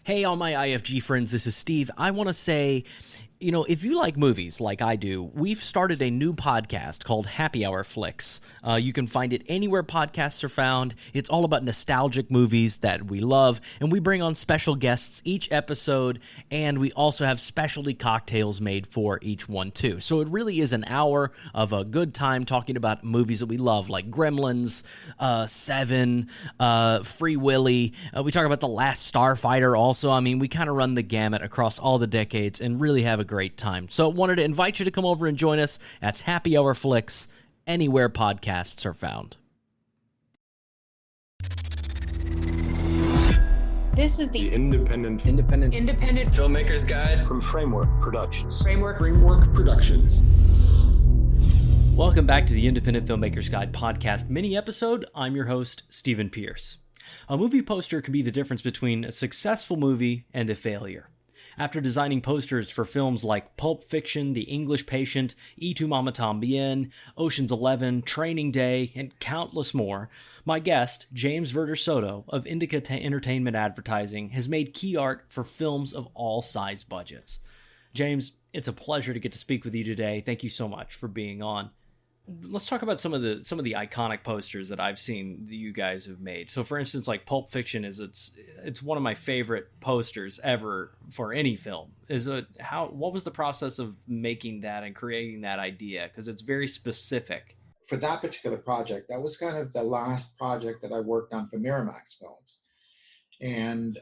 Hey, all my IFG friends, this is Steve. I want to say, if you like movies like I do, we've started a new podcast called Happy Hour Flicks. You can find it anywhere podcasts are found. It's all about nostalgic movies that we love, and we bring on special guests each episode, and we also have specialty cocktails made for each one, too. So it really is an hour of a good time talking about movies that we love, like Gremlins, Seven, Free Willy. We talk about The Last Starfighter also. I mean, we kind of run the gamut across all the decades and really have a great time. So wanted to invite you to come over and join us. That's Happy Hour Flicks, anywhere podcasts are found. This is the Independent Filmmaker's Guide from Framework Productions. Framework Productions. Welcome back to the Independent Filmmaker's Guide podcast mini episode. I'm your host, Stephen Pierce. A movie poster can be the difference between a successful movie and a failure. After designing posters for films like Pulp Fiction, The English Patient, Y Tu Mamá También, Ocean's 11, Training Day, and countless more, my guest, James Soto of Indica Entertainment Advertising, has made key art for films of all size budgets. James, it's a pleasure to get to speak with you today. Thank you so much for being on. Let's talk about some of the iconic posters that I've seen that you guys have made. So, for instance, like Pulp Fiction it's one of my favorite posters ever for any film. What was the process of making that and creating that idea? Because it's very specific. For that particular project, that was kind of the last project that I worked on for Miramax Films, and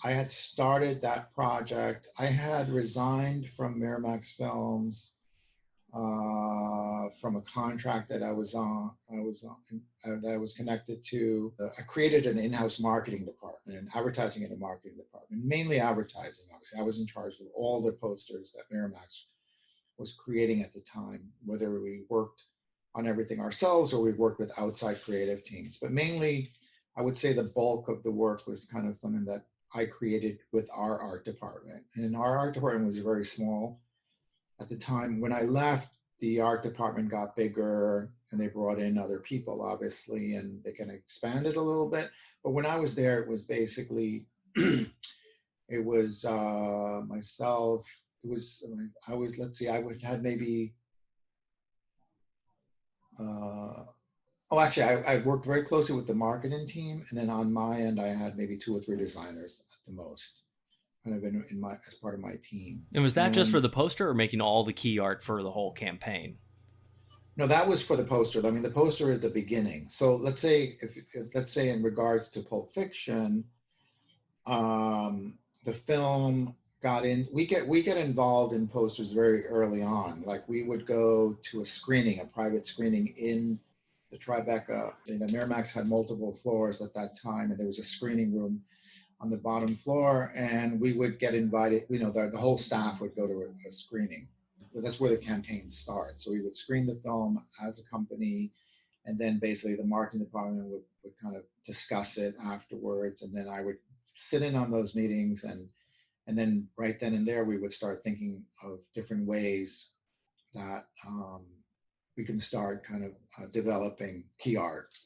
I had started that project. I had resigned from Miramax Films. From a contract that I was connected to. I created an in-house marketing department, an advertising and a marketing department, mainly advertising. Obviously, I was in charge of all the posters that Miramax was creating at the time, whether we worked on everything ourselves or we worked with outside creative teams. But mainly, I would say the bulk of the work was kind of something that I created with our art department. And our art department was very small at the time. When I left, the art department got bigger and they brought in other people, obviously, and they kind of expanded a little bit. But when I was there, it was basically, it was myself. It was, I was, let's see, I had maybe, I worked very closely with the marketing team. And then on my end, I had maybe 2 or 3 designers at the most. Kind of as part of my team. And was that just for the poster or making all the key art for the whole campaign? No, that was for the poster. I mean, the poster is the beginning. So let's say, let's say in regards to Pulp Fiction, the film got in. We get involved in posters very early on. Like we would go to a private screening in the Tribeca. Miramax had multiple floors at that time, and there was a screening room on the bottom floor, and we would get invited, the whole staff would go to a screening. But that's where the campaign starts. So we would screen the film as a company, and then basically the marketing department would kind of discuss it afterwards. And then I would sit in on those meetings, and then right then and there, we would start thinking of different ways that we can start kind of developing key art,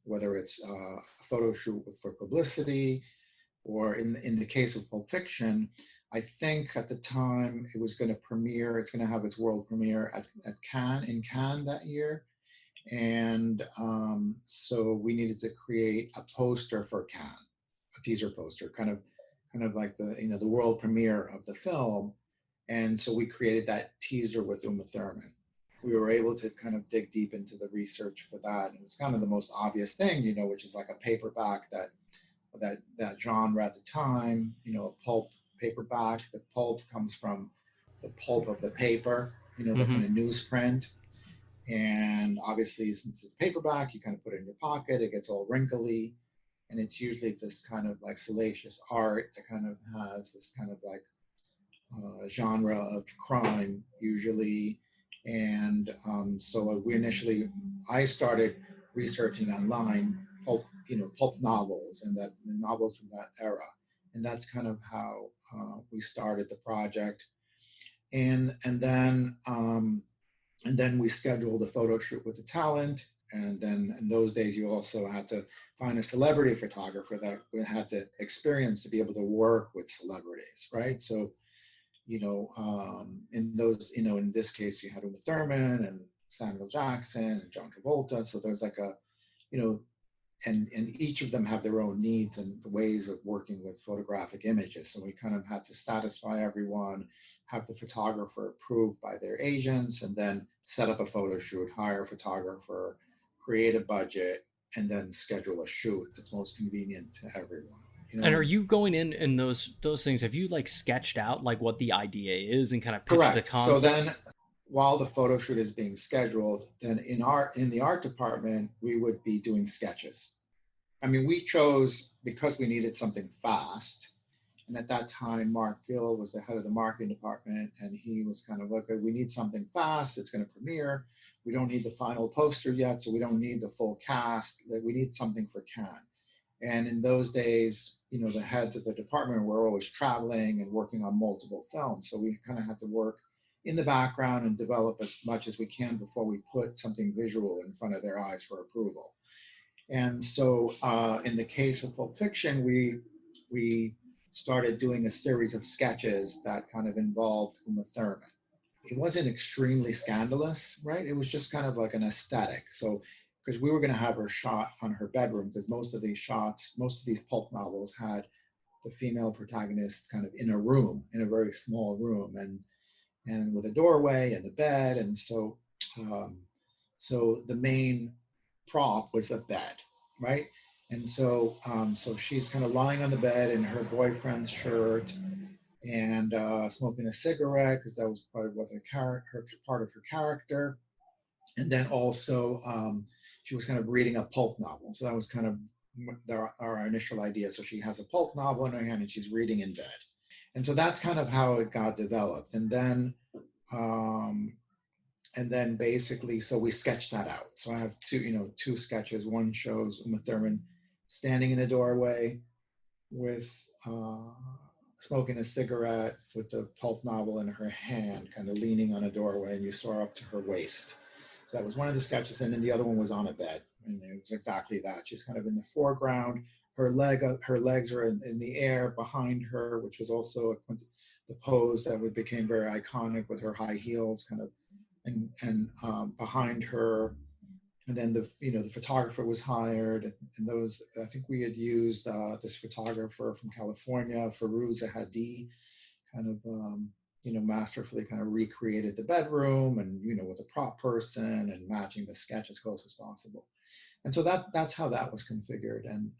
whether it's a photo shoot for publicity, or in the case of Pulp Fiction, I think at the time it was going to premiere, it's going to have its world premiere at Cannes, in Cannes that year. And so we needed to create a poster for Cannes, a teaser poster, kind of like the world premiere of the film. And so we created that teaser with Uma Thurman. We were able to kind of dig deep into the research for that. And it was kind of the most obvious thing, which is like a paperback that genre at the time, a pulp paperback. The pulp comes from the pulp of the paper, the kind of newsprint. And obviously, since it's paperback, you kind of put it in your pocket, it gets all wrinkly. And it's usually this kind of like salacious art that kind of has this kind of like genre of crime, usually. And so I started researching online pulp novels and that novels from that era. And that's kind of how we started the project. And then we scheduled a photo shoot with the talent, And then in those days, you also had to find a celebrity photographer that had the experience to be able to work with celebrities, right? So, in those, in this case, you had Uma Thurman and Samuel Jackson and John Travolta. So there's like a, you know, and each of them have their own needs and ways of working with photographic images. So we kind of had to satisfy everyone, have the photographer approved by their agents, and then set up a photo shoot, hire a photographer, create a budget, and then schedule a shoot that's most convenient to everyone. And are you going in those things? Have you like sketched out like what the idea is and kind of pitched Correct. the concept? So then, while the photo shoot is being scheduled, then in the art department, we would be doing sketches. I mean, we chose because we needed something fast. And at that time, Mark Gill was the head of the marketing department, and he was kind of like, we need something fast. It's going to premiere. We don't need the final poster yet, so we don't need the full cast. We need something for Cannes. And in those days, the heads of the department were always traveling and working on multiple films. So we kind of had to work in the background and develop as much as we can before we put something visual in front of their eyes for approval. And so in the case of Pulp Fiction, we started doing a series of sketches that kind of involved Uma Thurman. It wasn't extremely scandalous, right? It was just kind of like an aesthetic. So because we were going to have her shot on her bedroom, because most of these pulp novels had the female protagonist kind of in a room, in a very small room, and with a doorway and the bed. And so the main prop was a bed, right? And so she's kind of lying on the bed in her boyfriend's shirt and smoking a cigarette, because that was part of what part of her character. And then also she was kind of reading a pulp novel. So that was kind of our initial idea. So she has a pulp novel in her hand and she's reading in bed. And so that's kind of how it got developed. And then basically, so we sketched that out. So I have two sketches. One shows Uma Thurman standing in a doorway with smoking a cigarette with the pulp novel in her hand, kind of leaning on a doorway, and you saw up to her waist. So that was one of the sketches. And then the other one was on a bed. And it was exactly that. She's kind of in the foreground. Her legs are in the air behind her, which was also the pose that became very iconic with her high heels kind of, and behind her. And then the photographer was hired, and those, I think we had used this photographer from California, Firuza Hadi, kind of masterfully kind of recreated the bedroom, and with a prop person and matching the sketch as close as possible. And so that's how that was configured, and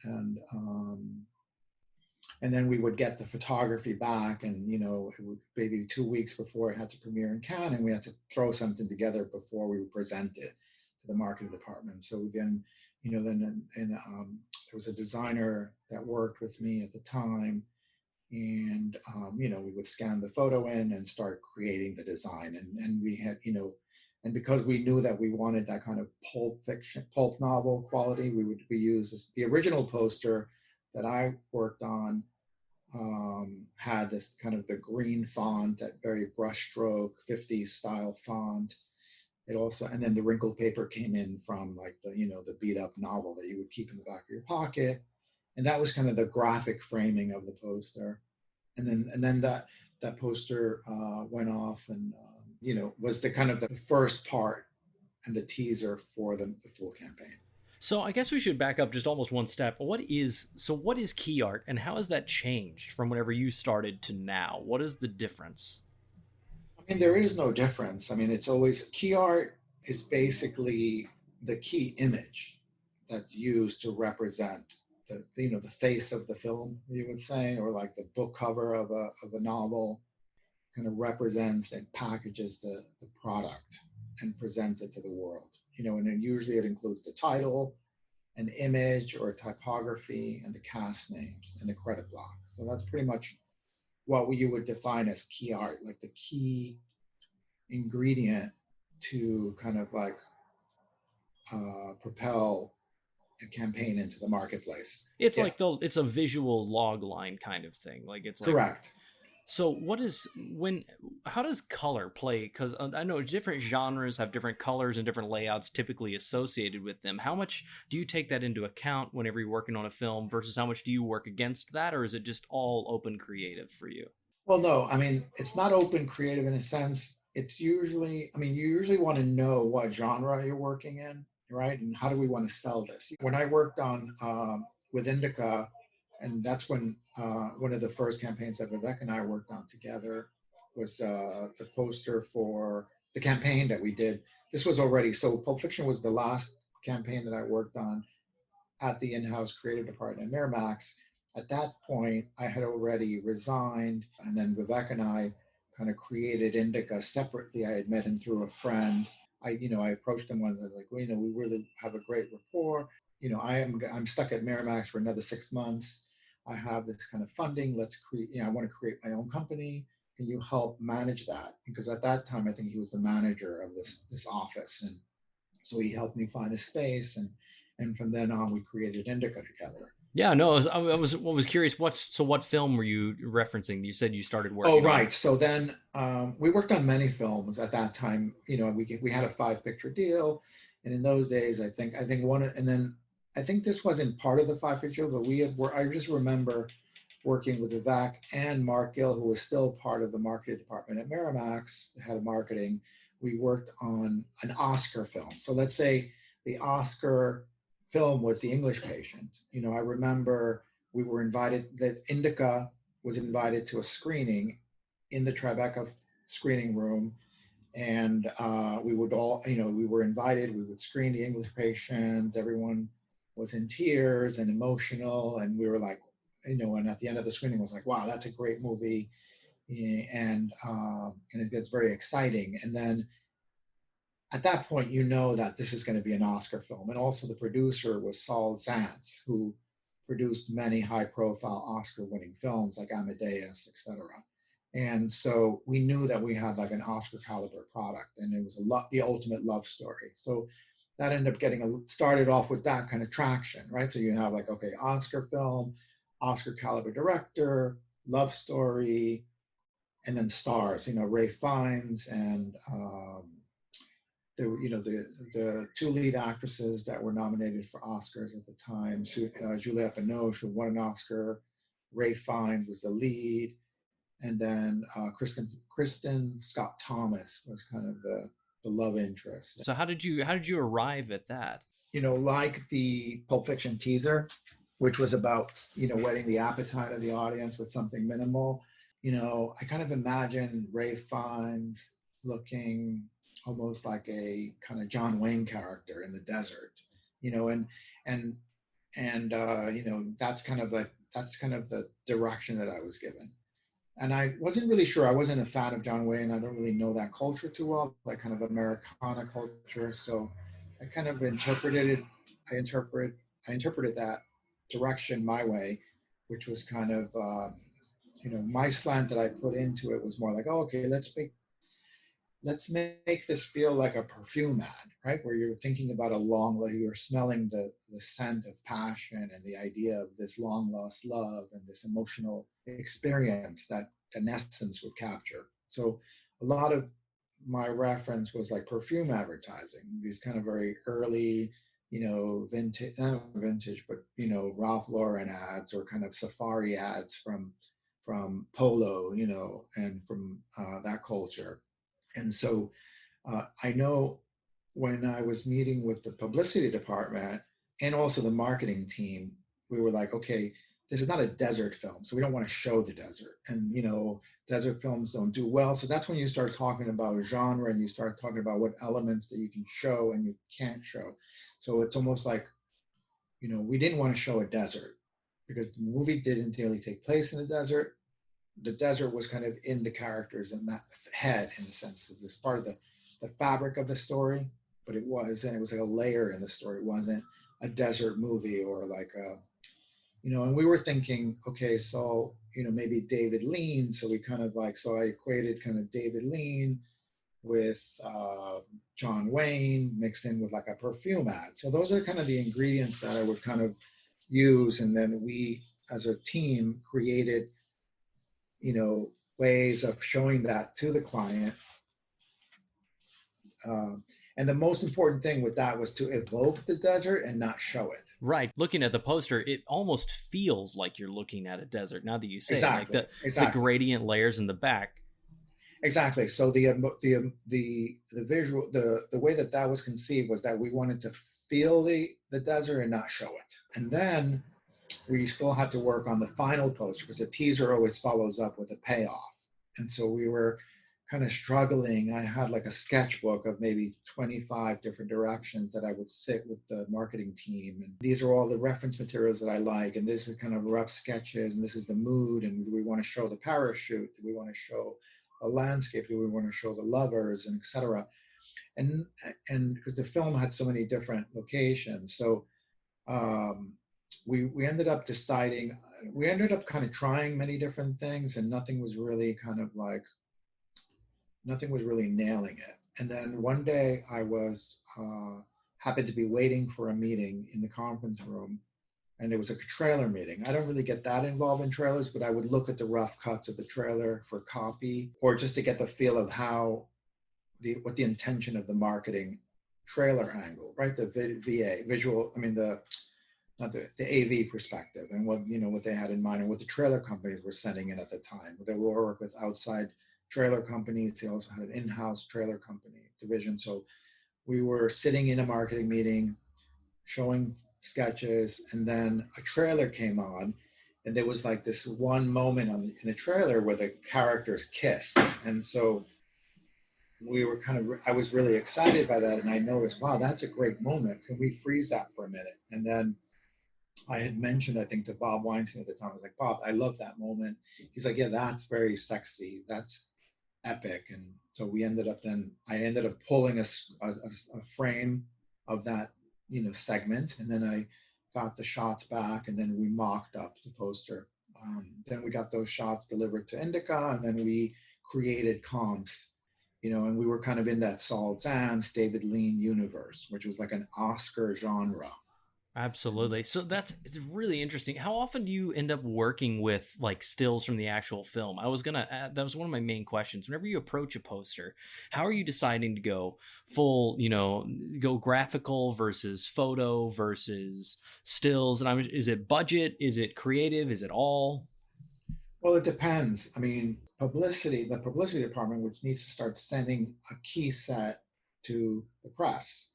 then we would get the photography back, and it would maybe 2 weeks before it had to premiere in Cannes, and we had to throw something together before we would present it to the marketing department. So then, there was a designer that worked with me at the time, and we would scan the photo in and start creating the design, and we had and because we knew that we wanted that kind of pulp novel quality, we used the original poster that I worked on. Had this kind of the green font, that very brushstroke 50s style font. It also, and then the wrinkled paper came in from like the beat up novel that you would keep in the back of your pocket. And that was kind of the graphic framing of the poster. And then that poster went off, and was the kind of the first part and the teaser for the full campaign. So I guess we should back up just almost one step. What is key art, and how has that changed from whenever you started to now? What is the difference? I mean, there is no difference. I mean, it's always, key art is basically the key image that's used to represent the face of the film, you would say, or like the book cover of a novel kind of represents and packages the product and presents it to the world. And then usually it includes the title, an image or a typography, and the cast names and the credit block. So that's pretty much what you would define as key art, like the key ingredient to kind of like propel a campaign into the marketplace. It's like it's a visual log line kind of thing. Like it's like, correct. So how does color play? Because I know different genres have different colors and different layouts typically associated with them. How much do you take that into account whenever you're working on a film versus how much do you work against that? Or is it just all open creative for you? Well, no, I mean, it's not open creative in a sense. It's usually, I mean, you usually want to know what genre you're working in, right? And how do we want to sell this? When I worked on with Indica, and that's when one of the first campaigns that Vivek and I worked on together was the poster for the campaign that we did. This was already, so Pulp Fiction was the last campaign that I worked on at the in-house creative department at Miramax. At that point, I had already resigned, and then Vivek and I kind of created Indica separately. I had met him through a friend. I approached him once. I was like, well, we really have a great rapport. I'm stuck at Miramax for another 6 months. I have this kind of funding. Let's create. I want to create my own company. Can you help manage that? Because at that time, I think he was the manager of this office, and so he helped me find a space, and from then on, we created Indica together. Yeah, no, I was curious. What film were you referencing? You said you started Oh, working on. right. So then we worked on many films at that time. We had a 5 picture deal, and in those days, I think one, and then I think this wasn't part of the 5 picture, but I just remember working with Vivek and Mark Gill, who was still part of the marketing department at Miramax, the head of marketing. We worked on an Oscar film. So let's say the Oscar film was The English Patient. I remember we were invited, that Indica was invited to a screening in the Tribeca screening room. And we would all, we were invited, we would screen The English Patient. Everyone was in tears and emotional. And we were like, and at the end of the screening was like, wow, that's a great movie. And it gets very exciting. And then at that point, that this is going to be an Oscar film. And also the producer was Saul Zaentz, who produced many high-profile Oscar-winning films like Amadeus, etc. And so we knew that we had like an Oscar-caliber product, and it was the ultimate love story. So that ended up started off with that kind of traction, right? So you have like, okay, Oscar film, Oscar-caliber director, love story, and then stars. Ray Fiennes and the 2 lead actresses that were nominated for Oscars at the time. Juliette Binoche, who won an Oscar. Ray Fiennes was the lead, and then Kristen Scott Thomas was kind of the love interest. So how did you arrive at that? Like the Pulp Fiction teaser, which was about whetting the appetite of the audience with something minimal. I kind of imagine Ray Fiennes looking almost like a kind of John Wayne character in the desert, and that's kind of the direction that I was given. And I wasn't really sure. I wasn't a fan of John Wayne. I don't really know that culture too well, like kind of Americana culture. So I kind of interpreted it. I interpreted that direction my way, which was kind of my slant that I put into it was more like, oh, okay, let's make this feel like a perfume ad, right? Where you're thinking about you're smelling the scent of passion and the idea of this long lost love and this emotional experience that an essence would capture. So a lot of my reference was like perfume advertising, these kind of very early, vintage, not vintage, but Ralph Lauren ads or kind of safari ads from Polo, and from that culture. And so I know when I was meeting with the publicity department and also the marketing team, we were like, okay, this is not a desert film, so we don't want to show the desert. And, desert films don't do well. So that's when you start talking about genre and you start talking about what elements that you can show and you can't show. So it's almost like, we didn't want to show a desert because the movie didn't really take place in the desert. The desert was kind of in the characters' head in the sense that this part of the fabric of the story, but it was like a layer in the story. It wasn't a desert movie or like and we were thinking, okay, so maybe David Lean. So we kind of so I equated kind of David Lean with John Wayne mixed in with like a perfume ad. So those are kind of the ingredients that I would kind of use, and then we as a team created ways of showing that to the client. And the most important thing with that was to evoke the desert and not show it. Right. Looking at the poster, it almost feels like you're looking at a desert. Now that you say Exactly. it, like the gradient layers in the back. Exactly. So the visual, the way that was conceived was that we wanted to feel the desert and not show it. And then we still had to work on the final poster because the teaser always follows up with a payoff. And so we were kind of struggling. I had like a sketchbook of maybe 25 different directions that I would sit with the marketing team. And these are all the reference materials that I like. And this is kind of rough sketches. And this is the mood. And do we want to show the parachute? Do we want to show a landscape? Do we want to show the lovers, and etc.? And because the film had so many different locations. So we ended up deciding, we ended up kind of trying many different things, and nothing was really nailing it. And then one day I was happened to be waiting for a meeting in the conference room, and it was a trailer meeting. I don't really get that involved in trailers, but I would look at the rough cuts of the trailer for copy, or just to get the feel of how what the intention of the marketing trailer angle, right? The VA visual, I mean the AV perspective, and what they had in mind, and what the trailer companies were sending in at the time. They will work with outside trailer companies. They also had an in-house trailer company division. So we were sitting in a marketing meeting, showing sketches, and then a trailer came on, and there was like this one moment in the trailer where the characters kiss. And so we were I was really excited by that, and I noticed, wow, that's a great moment. Can we freeze that for a minute? And then I had mentioned, I think, to Bob Weinstein at the time, I was like, Bob, I love that moment. He's like, yeah, that's very sexy. That's epic. And so I ended up pulling a frame of that, segment. And then I got the shots back, and then we mocked up the poster. Then we got those shots delivered to Indica, and then we created comps, and we were kind of in that Saul Zaentz, David Lean universe, which was like an Oscar genre. Absolutely. So it's really interesting. How often do you end up working with like stills from the actual film? I was gonna add, that was one of my main questions. Whenever you approach a poster, how are you deciding to go full, go graphical versus photo versus stills? And is it budget? Is it creative? Is it all? Well, it depends. I mean, the publicity department, which needs to start sending a key set to the press.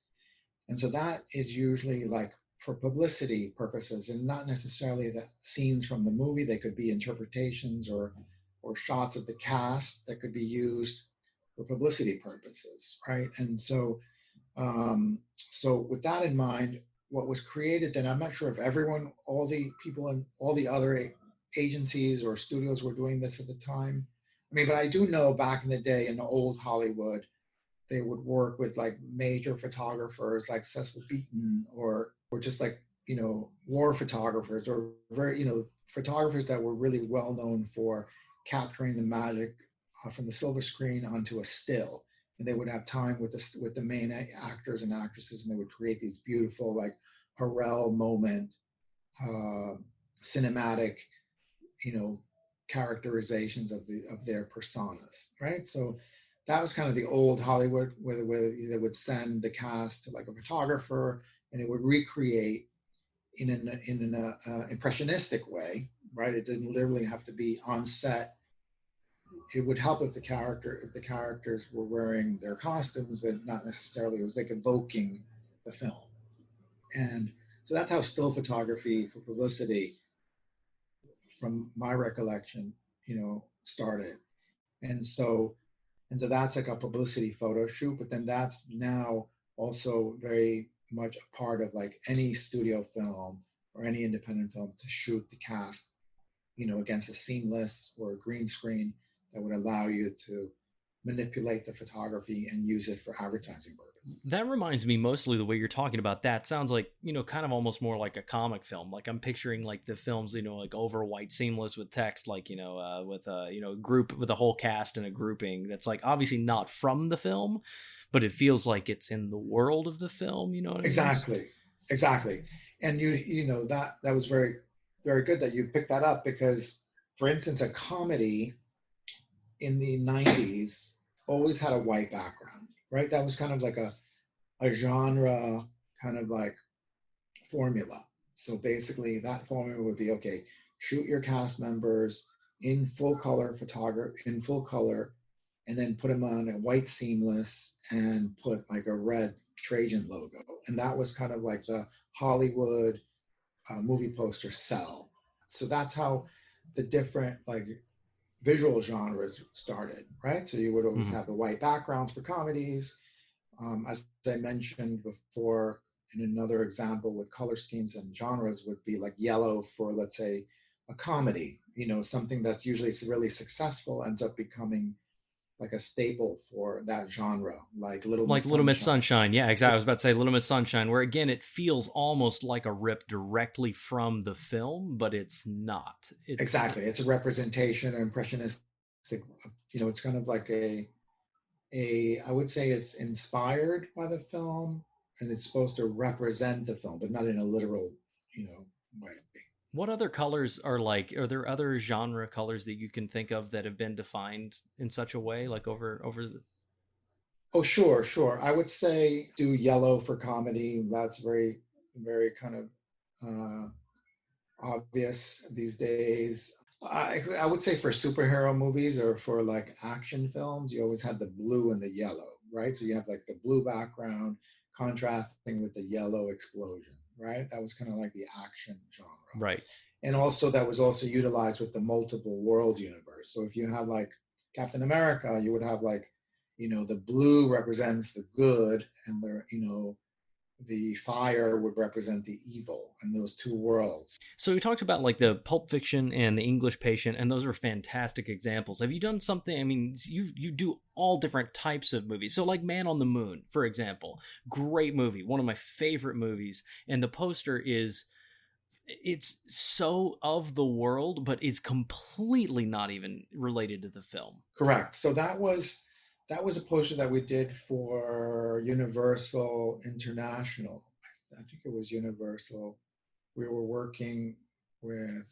And so that is usually like for publicity purposes, and not necessarily the scenes from the movie. They could be interpretations or shots of the cast that could be used for publicity purposes, right? And so so with that in mind, what was created then, I'm not sure if all the people in all the other agencies or studios were doing this at the time. I mean, but I do know back in the day in old Hollywood, they would work with like major photographers like Cecil Beaton, or just like, war photographers, or very, photographers that were really well known for capturing the magic from the silver screen onto a still. And they would have time with the main actors and actresses, and they would create these beautiful like Harrell moment, cinematic, characterizations of their personas, right? So that was kind of the old Hollywood, where they would send the cast to like a photographer, and it would recreate in an impressionistic way, right? It didn't literally have to be on set. It would help if the characters were wearing their costumes, but not necessarily. It was like evoking the film. And so that's how still photography for publicity, from my recollection, started. And so that's like a publicity photo shoot, but then that's now also very much a part of like any studio film or any independent film, to shoot the cast, against a seamless or a green screen that would allow you to manipulate the photography and use it for advertising purposes. That reminds me, mostly the way you're talking about that sounds like, kind of almost more like a comic film. Like I'm picturing like the films, like over white, seamless with text, like, with a, group with a whole cast and a grouping that's like obviously not from the film, but it feels like it's in the world of the film. You know what I mean? Exactly. And that was very, very good that you picked that up, because for instance, a comedy in the 90s always had a white background, right? That was kind of like a genre kind of like formula. So basically, that formula would be okay, shoot your cast members in full color photography, in full color, and then put them on a white seamless and put like a red Trajan logo. And that was kind of like the Hollywood movie poster sell. So that's how the different like visual genres started, right? So you would always have the white backgrounds for comedies. As I mentioned before, in another example with color schemes and genres would be like yellow for, let's say, a comedy, something that's usually really successful ends up becoming like a staple for that genre, like Little Like Miss Little Miss Sunshine. Sunshine. Yeah, exactly. I was about to say Little Miss Sunshine, where again, it feels almost like a rip directly from the film, but it's not. Exactly. It's a representation, or impressionistic, it's kind of like I would say it's inspired by the film and it's supposed to represent the film, but not in a literal, way. What other colors are there other genre colors that you can think of that have been defined in such a way, like over the... Oh, sure, sure. I would say do yellow for comedy. That's very, very kind of obvious these days. I would say for superhero movies or for like action films, you always had the blue and the yellow, right? So you have like the blue background contrasting with the yellow explosion, right? That was kind of like the action genre. Right. And also that was also utilized with the multiple world universe. So if you have like Captain America, you would have like, the blue represents the good and the fire would represent the evil in those two worlds. So we talked about like the Pulp Fiction and the English Patient, and those are fantastic examples. Have you done something? I mean, you do all different types of movies. So like Man on the Moon, for example, great movie, one of my favorite movies, and the poster it's so of the world, but is completely not even related to the film. Correct. So that was a poster that we did for Universal International. I think it was Universal. We were working with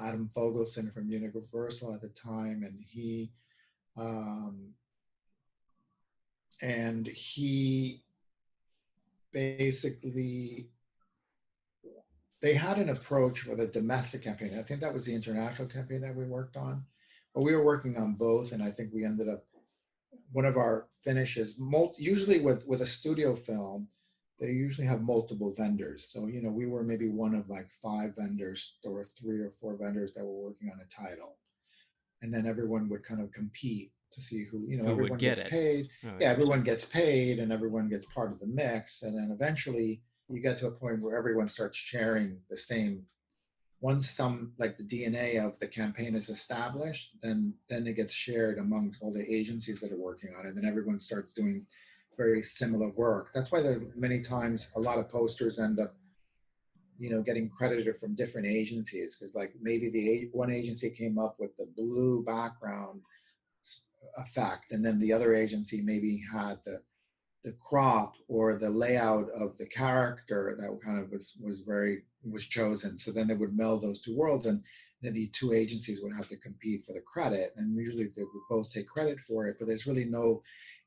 Adam Fogelson from Universal at the time, and he basically, they had an approach for the domestic campaign. I think that was the international campaign that we worked on, but we were working on both, and I think we ended up, one of our finishes, usually with a studio film, they usually have multiple vendors. So, we were maybe one of like 5 vendors or 3 or 4 vendors that were working on a title. And then everyone would kind of compete to see who everyone gets paid. Yeah, everyone gets paid and everyone gets part of the mix. And then eventually you get to a point where everyone starts sharing the same. Once some like the DNA of the campaign is established, then it gets shared among all the agencies that are working on it. And then everyone starts doing very similar work. That's why there's many times a lot of posters end up, getting credited from different agencies, because like maybe one agency came up with the blue background effect, and then the other agency maybe had the crop or the layout of the character that kind of was chosen. So then they would meld those two worlds, and then the two agencies would have to compete for the credit. And usually they would both take credit for it, but there's really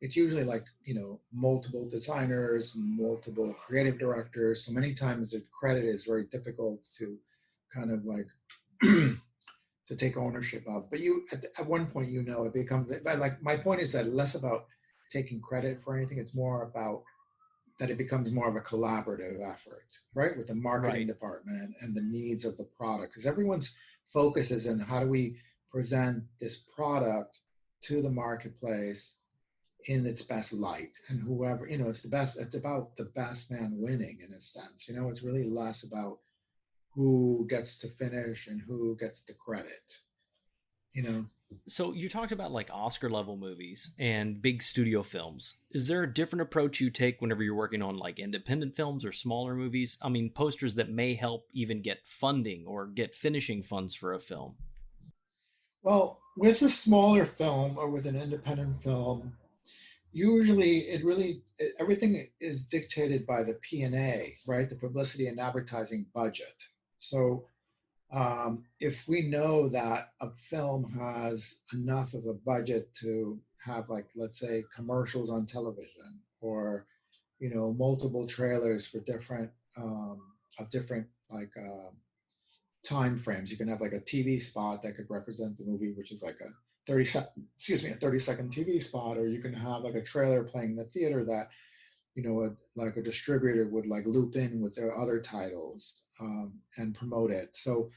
it's usually like, multiple designers, multiple creative directors. So many times the credit is very difficult to kind of like to take ownership of. But at one point, it becomes, but like my point is that less about taking credit for anything. It's more about that it becomes more of a collaborative effort, right? With the marketing department and the needs of the product. Because everyone's focus is on how do we present this product to the marketplace in its best light. And whoever, it's about the best man winning in a sense. It's really less about who gets to finish and who gets the credit. So you talked about like Oscar level movies and big studio films. Is there a different approach you take whenever you're working on like independent films or smaller movies? I mean, posters that may help even get funding or get finishing funds for a film. Well, with a smaller film or with an independent film, usually everything is dictated by the P&A, right? The publicity and advertising budget. So If we know that a film has enough of a budget to have, like, let's say, commercials on television, or multiple trailers for different of different, like, time frames. You can have like a TV spot that could represent the movie, which is like a 30-second TV spot, or you can have like a trailer playing in the theater that like a distributor would like loop in with their other titles, and promote it. So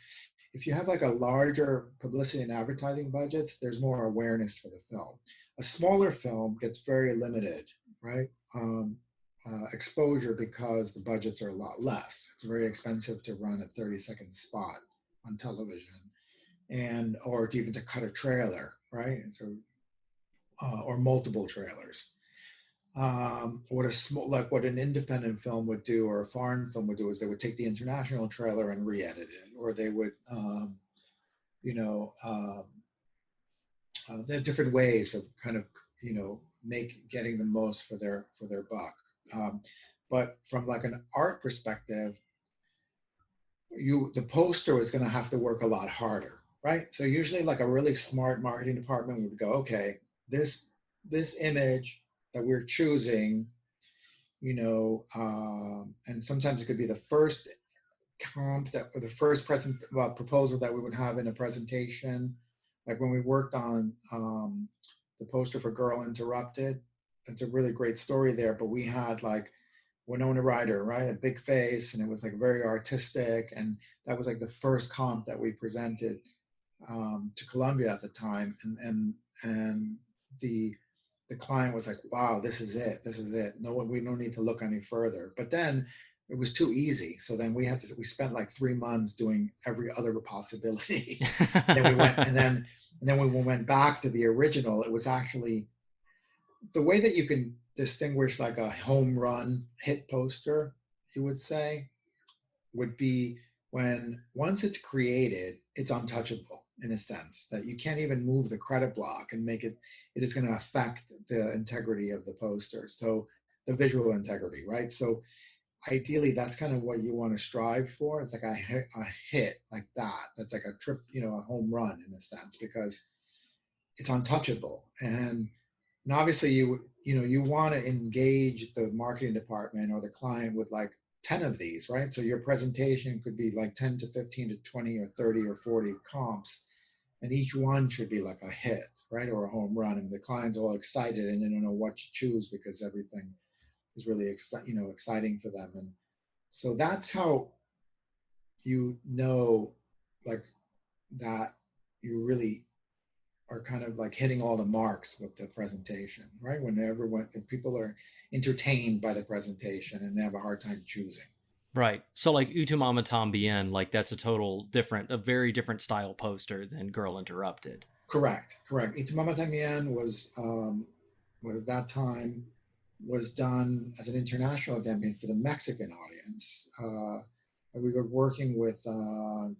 if you have like a larger publicity and advertising budgets, there's more awareness for the film. A smaller film gets very limited, right? Exposure, because the budgets are a lot less. It's very expensive to run a 30-second spot on television, and or to even to cut a trailer, right? So, or multiple trailers. What a small, like what an independent film would do, or a foreign film would do, is they would take the international trailer and re-edit it, or they would, there are different ways of kind of, getting the most for their buck. But from like an art perspective, the poster is going to have to work a lot harder, right? So usually, like, a really smart marketing department would go, okay, this image that we're choosing, and sometimes it could be the first comp that, or the first proposal that we would have in a presentation. Like when we worked on the poster for Girl Interrupted, it's a really great story there, but we had like Winona Ryder, right? A big face, and it was like very artistic. And that was like the first comp that we presented to Columbia at the time. And the client was like, wow, this is it. This is it. No, we don't need to look any further. But then it was too easy. So then we spent like 3 months doing every other possibility. Then we went, and then when we went back to the original, it was actually the way that you can distinguish like a home run hit poster, you would say, would be when once it's created, it's untouchable, in a sense that you can't even move the credit block and make it is going to affect the integrity of the poster. So the visual integrity, right? So ideally, that's kind of what you want to strive for. It's like a hit like that. That's like a a home run, in a sense, because it's untouchable. And obviously you want to engage the marketing department or the client with like 10 of these, right? So your presentation could be like 10 to 15 to 20 or 30 or 40 comps, and each one should be like a hit, right? Or a home run, and the client's all excited and they don't know what to choose because everything is really exciting for them. And so that's how like that you really are kind of like hitting all the marks with the presentation, right? If people are entertained by the presentation and they have a hard time choosing. Right. So like Utu Mama Tambien, like that's a very different style poster than Girl Interrupted. Correct. Itu Mama También was at that time was done as an international campaign for the Mexican audience. We were working with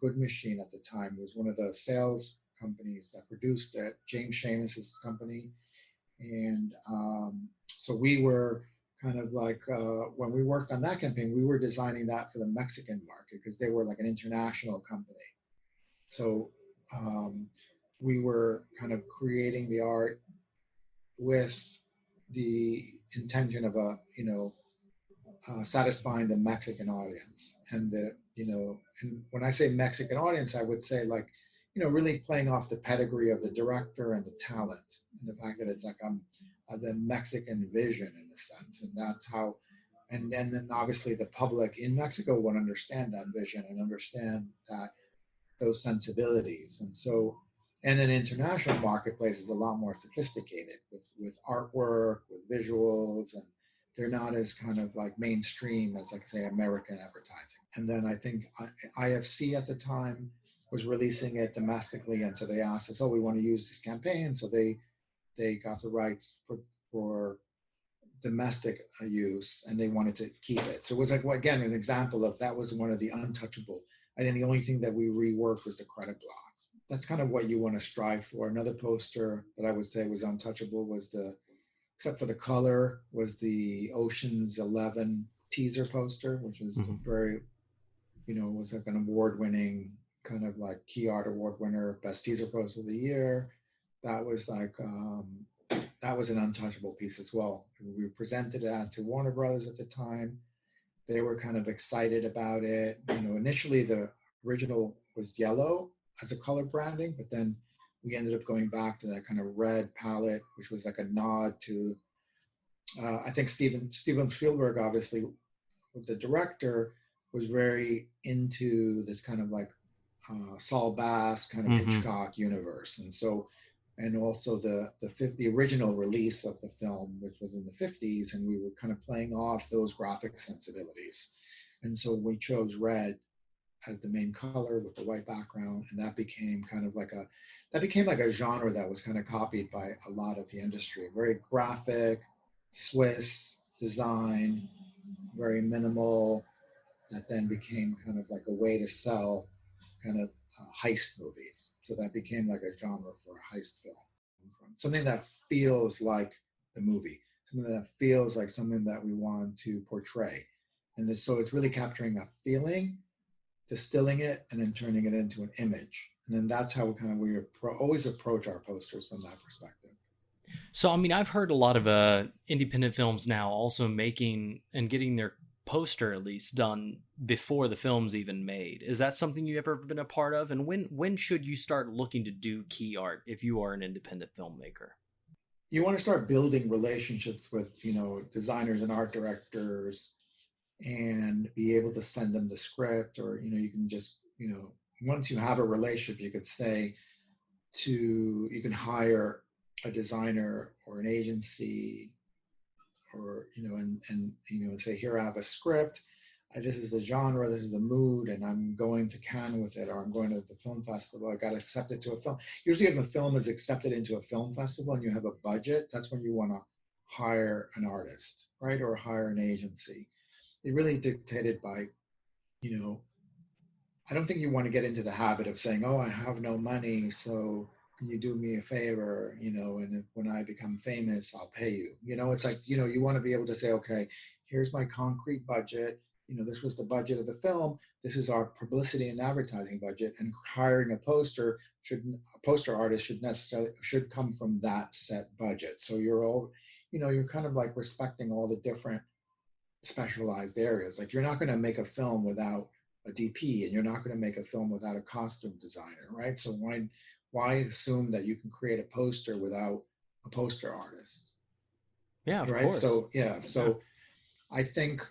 Good Machine at the time. It was one of the sales companies that produced it, James Seamus's company. And so we were kind of like, when we worked on that campaign, we were designing that for the Mexican market because they were like an international company. So we were kind of creating the art with the intention of satisfying the Mexican audience. And and when I say Mexican audience, I would say like, really playing off the pedigree of the director and the talent, and the fact that it's like the Mexican vision, in a sense. And that's how, and then obviously the public in Mexico would understand that vision and understand that those sensibilities. And so, and an international marketplace is a lot more sophisticated with artwork, with visuals, and they're not as kind of like mainstream as, like, say, American advertising. And then I think IFC at the time was releasing it domestically, and so they asked us, oh, we want to use this campaign. So they got the rights for domestic use, and they wanted to keep it. So it was like, well, again, an example of that was one of the untouchable. And then the only thing that we reworked was the credit block. That's kind of what you want to strive for. Another poster that I would say was untouchable was except for the color, was the Ocean's 11 teaser poster, which was very, was like an award-winning kind of like Key Art Award winner, best teaser poster of the year. That was like that was an untouchable piece as well. We presented that to Warner Brothers at the time. They were kind of excited about it. Initially the original was yellow as a color branding, but then we ended up going back to that kind of red palette, which was like a nod to, I think Steven Spielberg, obviously, with the director, was very into this kind of like Saul Bass kind of Hitchcock universe, and also the original release of the film, which was in the 50s, and we were kind of playing off those graphic sensibilities, and so we chose red as the main color with the white background, and that became like a genre that was kind of copied by a lot of the industry. Very graphic, Swiss design, very minimal. That then became kind of like a way to sell kind of heist movies. So that became like a genre for a heist film, something that feels like the movie, something that feels like something that we want to portray. So it's really capturing a feeling, distilling it, and then turning it into an image. And then that's how we always approach our posters from that perspective. So, I mean, I've heard a lot of independent films now also making and getting their poster at least done before the film's even made. Is that something you've ever been a part of? And when should you start looking to do key art if you are an independent filmmaker? You want to start building relationships with, designers and art directors, and be able to send them the script, or, you can just, once you have a relationship, you could say you can hire a designer or an agency, or, and say, here, I have a script. This is the genre, this is the mood, and I'm going to Cannes with it, or I'm going to the film festival. I got accepted to a film. Usually if a film is accepted into a film festival and you have a budget, that's when you want to hire an artist, right? Or hire an agency. It really dictated by, I don't think you want to get into the habit of saying, oh, I have no money, so can you do me a favor, and when I become famous, I'll pay you. It's like, you want to be able to say, okay, here's my concrete budget. This was the budget of the film. This is our publicity and advertising budget, and hiring a poster artist should come from that set budget. So you're kind of like respecting all the different specialized areas. Like, you're not going to make a film without a DP, and you're not going to make a film without a costume designer, right? So why assume that you can create a poster without a poster artist? Yeah, of right. course. So I think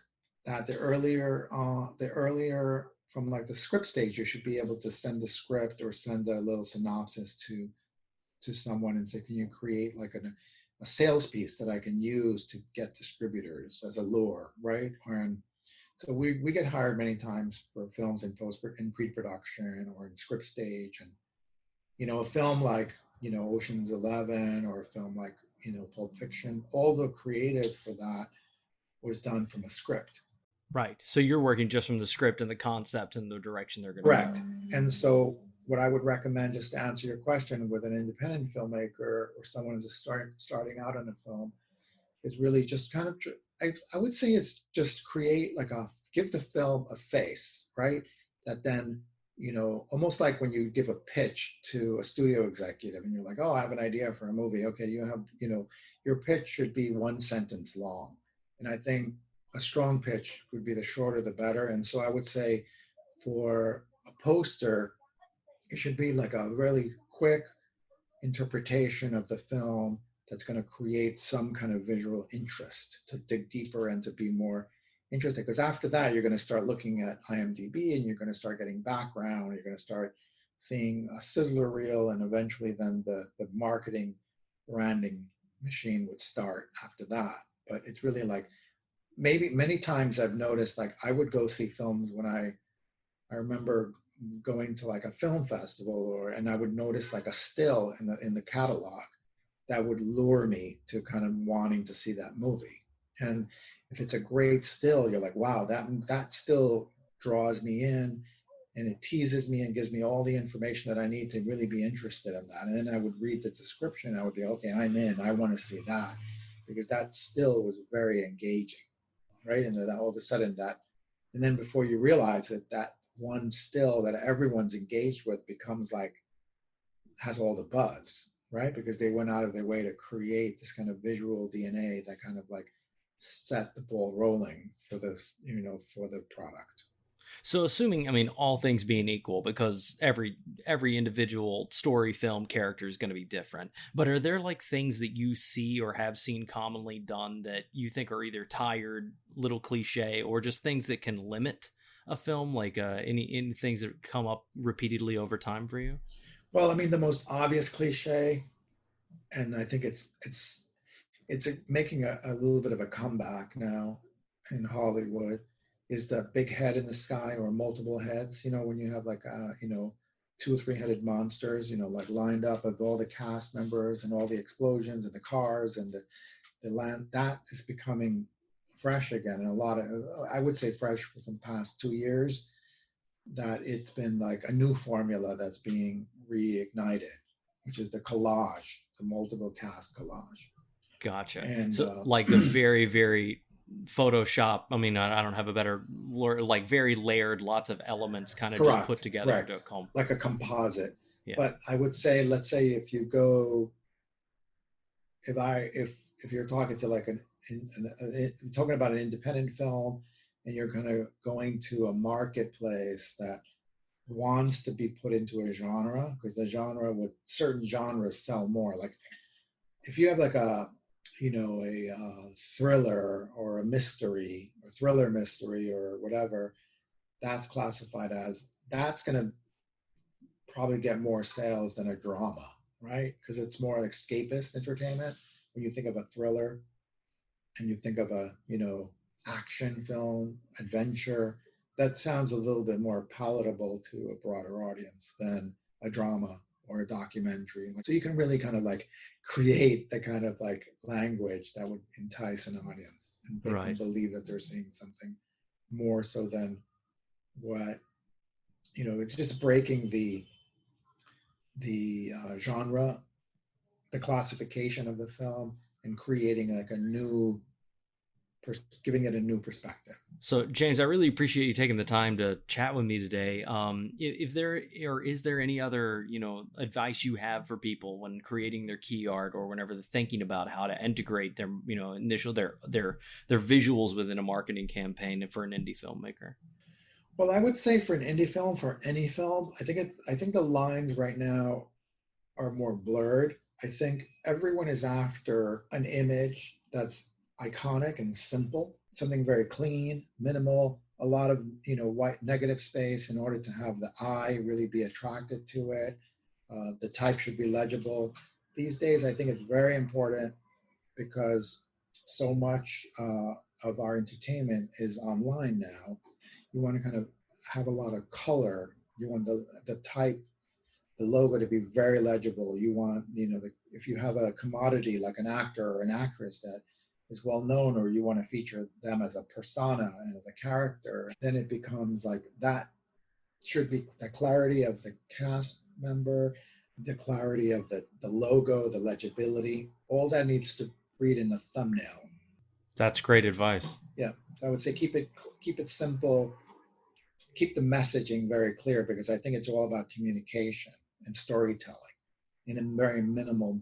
that the earlier from like the script stage, you should be able to send the script or send a little synopsis to someone and say, can you create like a sales piece that I can use to get distributors as a lure, right? So we get hired many times for films in pre-production or in script stage, and a film like Ocean's 11, or a film like Pulp Fiction, all the creative for that was done from a script. Right. So you're working just from the script and the concept and the direction they're going to Correct. And so what I would recommend, just to answer your question, with an independent filmmaker or someone who's starting out on a film, is really just kind of, I would say it's just give the film a face, right? That then, almost like when you give a pitch to a studio executive and you're like, oh, I have an idea for a movie. Okay, you have, your pitch should be one sentence long. And I think a strong pitch would be the shorter, the better. And so I would say for a poster, it should be like a really quick interpretation of the film that's going to create some kind of visual interest, to dig deeper and to be more interesting. Because after that, you're going to start looking at IMDb, and you're going to start getting background. You're going to start seeing a sizzler reel, and eventually then the marketing branding machine would start after that. But it's really like, maybe many times I've noticed, like, I would go see films when I remember going to like a film festival, and I would notice like a still in the catalog that would lure me to kind of wanting to see that movie. And if it's a great still, you're like, wow, that still draws me in, and it teases me and gives me all the information that I need to really be interested in that. And then I would read the description. I would be, okay, I'm in. I want to see that, because that still was very engaging, right? And then all of a sudden and then before you realize it, that one still that everyone's engaged with becomes like, has all the buzz, right? Because they went out of their way to create this kind of visual DNA that kind of like set the ball rolling for this, for the product. So assuming, I mean, all things being equal, because every individual story film character is going to be different, but are there like things that you see or have seen commonly done that you think are either tired, little cliche, or just things that can limit a film, like any things that come up repeatedly over time for you? Well, I mean, the most obvious cliche, and I think it's making a little bit of a comeback now in Hollywood, is the big head in the sky or multiple heads. When you have like, 2 or 3 headed monsters, like lined up of all the cast members and all the explosions and the cars and the land, that is becoming fresh again. And I would say fresh within the past 2 years, that it's been like a new formula that's being reignited, which is the collage, the multiple cast collage. Gotcha. And so like the very, very Photoshop, I mean, I don't have a better, like very layered, lots of elements kind of just put together into a like a composite. Yeah. But I would say, let's say if you go, if you're talking to like talking about an independent film, and you're going to a marketplace that wants to be put into a genre, because the genre, with certain genres, sell more. Like if you have like a thriller or a mystery or thriller mystery or whatever, that's classified as, that's going to probably get more sales than a drama, right? Because it's more like escapist entertainment. When you think of a thriller and you think of a, action film, adventure, that sounds a little bit more palatable to a broader audience than a drama or a documentary. So you can really kind of like create the kind of like language that would entice an audience and make them believe that they're seeing something more so than what, it's just breaking the genre, the classification of the film, and creating like a new, giving it a new perspective. So James, I really appreciate you taking the time to chat with me today. Is there any other, advice you have for people when creating their key art, or whenever they're thinking about how to integrate their, their visuals within a marketing campaign for an indie filmmaker? Well, I would say for an indie film, for any film, I think the lines right now are more blurred. I think everyone is after an image that's iconic and simple, something very clean, minimal, a lot of white negative space in order to have the eye really be attracted to it. The type should be legible. These days, I think it's very important, because so much of our entertainment is online now. You want to kind of have a lot of color. You want the type, the logo to be very legible. You want, if you have a commodity like an actor or an actress that is well known, or you want to feature them as a persona and as a character, then it becomes like, that should be the clarity of the cast member, the clarity of the logo, the legibility, all that needs to read in the thumbnail. That's great advice. Yeah. So I would say keep it simple, keep the messaging very clear, because I think it's all about communication and storytelling in a very minimal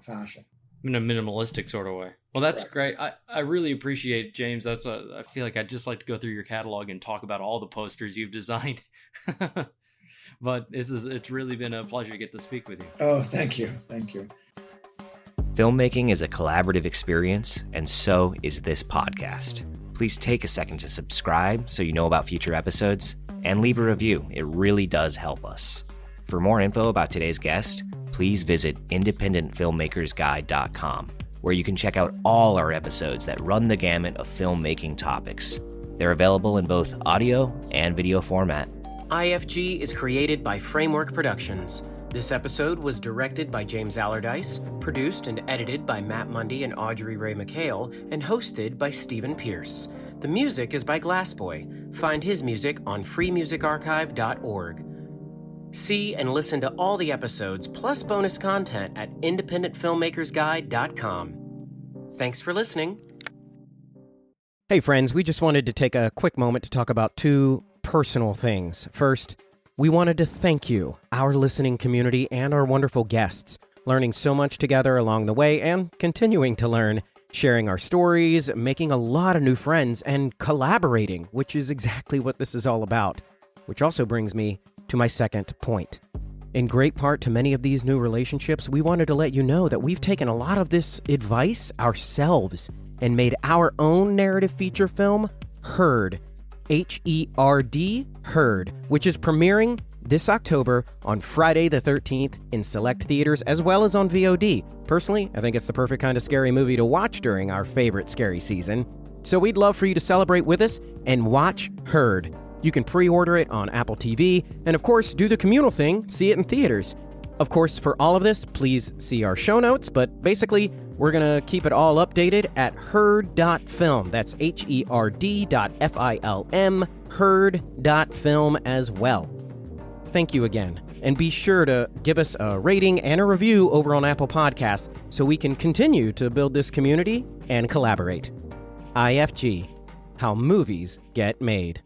fashion. In a minimalistic sort of way. Well, that's correct. Great. I really appreciate it, James. I feel like I'd just like to go through your catalog and talk about all the posters you've designed. But it's really been a pleasure to get to speak with you. Oh, thank you. Thank you. Filmmaking is a collaborative experience, and so is this podcast. Please take a second to subscribe so you know about future episodes, and leave a review. It really does help us. For more info about today's guest, please visit independentfilmmakersguide.com, where you can check out all our episodes that run the gamut of filmmaking topics. They're available in both audio and video format. IFG is created by Framework Productions. This episode was directed by James Allerdyce, produced and edited by Matt Mundy and Audrey Ray McHale, and hosted by Stephen Pierce. The music is by Glassboy. Find his music on freemusicarchive.org. See and listen to all the episodes plus bonus content at independentfilmmakersguide.com. Thanks for listening. Hey friends, we just wanted to take a quick moment to talk about two personal things. First, we wanted to thank you, our listening community, and our wonderful guests, learning so much together along the way and continuing to learn, sharing our stories, making a lot of new friends, and collaborating, which is exactly what this is all about. Which also brings me to my second point. In great part to many of these new relationships, we wanted to let you know that we've taken a lot of this advice ourselves and made our own narrative feature film, Herd, H-E-R-D, Herd, which is premiering this October on Friday the 13th in select theaters as well as on VOD. Personally, I think it's the perfect kind of scary movie to watch during our favorite scary season. So we'd love for you to celebrate with us and watch Herd. You can pre-order it on Apple TV and, of course, do the communal thing, see it in theaters. Of course, for all of this, please see our show notes, but basically, we're going to keep it all updated at herd.film. That's HERD.FILM, herd.film as well. Thank you again, and be sure to give us a rating and a review over on Apple Podcasts so we can continue to build this community and collaborate. IFG, how movies get made.